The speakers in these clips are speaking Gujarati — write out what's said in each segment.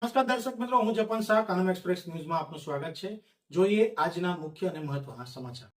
નમસ્કાર દર્શક મિત્રો, હું જપન શાહ, કાનમ એક્સપ્રેસ ન્યૂઝમાં આપનું સ્વાગત છે. જોઈએ આજના મુખ્ય અને મહત્વના સમાચાર.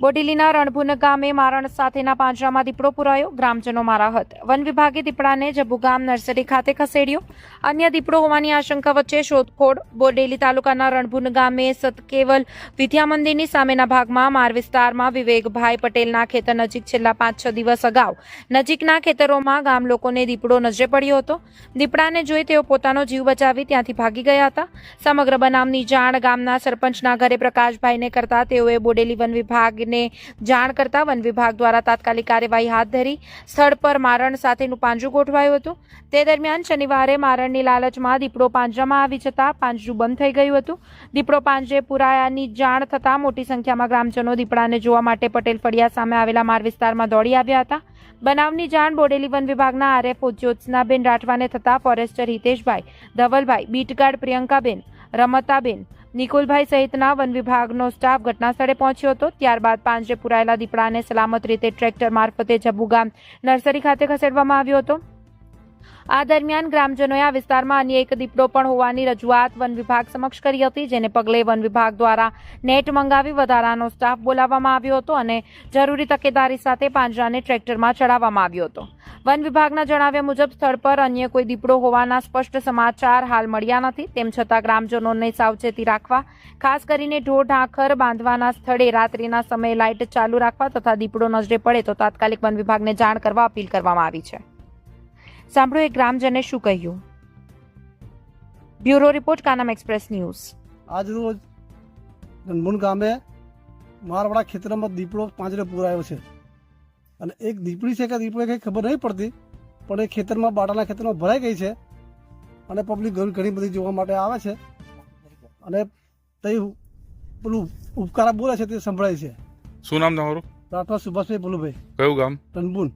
બોડેલીના રણભુન ગામે મારણ સાથેના પાંજરામાં દીપડો પુરાયો, ગ્રામજનોમાં રાહત. વન વિભાગે દીપડાને જબુગામ નર્સરી ખાતે ખસેડ્યો. અન્ય દીપડો હોવાની આશંકા વચ્ચે શોધખોળ. બોડેલી તાલુકાના રણભુન ગામે સતકેવલ વિદ્યા મંદિરની સામેના ભાગમાં માર વિસ્તારમાં વિવેકભાઈ પટેલના ખેતર નજીક છેલ્લા 5-6 દિવસ અગાઉ નજીકના ખેતરોમાં ગામ લોકોને દીપડો નજરે પડ્યો હતો. દીપડાને જોઈ તેઓ પોતાનો જીવ બચાવી ત્યાંથી ભાગી ગયા હતા. સમગ્ર બનાવની જાણ ગામના સરપંચના ઘરે પ્રકાશભાઈને કરતા તેઓએ બોડેલી વન વિભાગ જાણ કરતા વન વિભાગ દ્વારા તાત્કાલિક કાર્યવાહી હાથ ધરી સ્થળ પર મારણ સાથેનું પાંજરું ગોઠવાયું હતું. તે દરમિયાન શનિવારે મારણની લાલચમાં દીપડો પાંજરામાં આવી જતા પાંજરું બંધ થઈ ગયું હતું. દીપડો પાંજરે પુરાયાની જાણ થતા મોટી સંખ્યામાં ગ્રામજનો દીપડાને જોવા માટે પટેલ ફળિયા સામે આવેલા માર વિસ્તારમાં દોડી આવ્યા હતા. બનાવની જાણ બોડેલી વન વિભાગના આરએફઓ જ્યોત્સનાબેન રાઠવાને થતા ફોરેસ્ટર હિતેશભાઈ, ધવલભાઈ, બીટગાર્ડ પ્રિયંકાબેન, રમતાબેન, નિકુલભાઈ સહિતના વન વિભાગનો સ્ટાફ ઘટના સ્થળે પહોંચ્યો હતો. ત્યારબાદ પાંજરે પુરાયેલા દીપડાને સલામત રીતે ટ્રેક્ટર મારફતે જબુગામ નર્સરી ખાતે ખસેડવામાં આવ્યો હતો. આ દરમિયાન ગ્રામજનોએ આ વિસ્તારમાં અન્ય એક દીપડો પણ હોવાની રજૂઆત વન વિભાગ સમક્ષ કરી હતી, જેને પગલે વન વિભાગ દ્વારા નેટ મંગાવી વધારાનો સ્ટાફ બોલાવવામાં આવ્યો હતો અને જરૂરી તકેદારી સાથે પાંજરાને ટ્રેક્ટરમાં ચડાવવામાં આવ્યો હતો. વન વિભાગના જણાવ્યા મુજબ સ્થળ પર અન્ય કોઈ દીપડો હોવાના સ્પષ્ટ સમાચાર હાલ મળ્યા નથી. તેમ છતાં ગ્રામજનોને સાવચેતી રાખવા, ખાસ કરીને ઢોર ઢાંખર બાંધવાના સ્થળે રાત્રિના સમયે લાઇટ ચાલુ રાખવા તથા દીપડો નજરે પડે તો તાત્કાલિક વન વિભાગને જાણ કરવા અપીલ કરવામાં આવી છે. સાંભળો એક ગ્રામજને શું કહ્યું. Bureau report, Kanam express news. આજ રોજ રણભુન ગામે મારવાડા ખેતરમાં દીપડો પાંજરે પુરાયો છે અને એક દીપડી છે કે દીપડો કંઈ ખબર નહીં પડતી, પણ એ ખેતરમાં બાટાના ખેતરમાં ભરાઈ ગઈ છે અને પબ્લિક ઘણી બધી જોવા માટે આવે છે અને તે પેલું ઉપકારા બોલે છે તે સંભળાય છે. શું નામ તમારું? રાઠવા સુભાષભાઈ ભોલુભાઈ. કયું ગામ? રણભુન.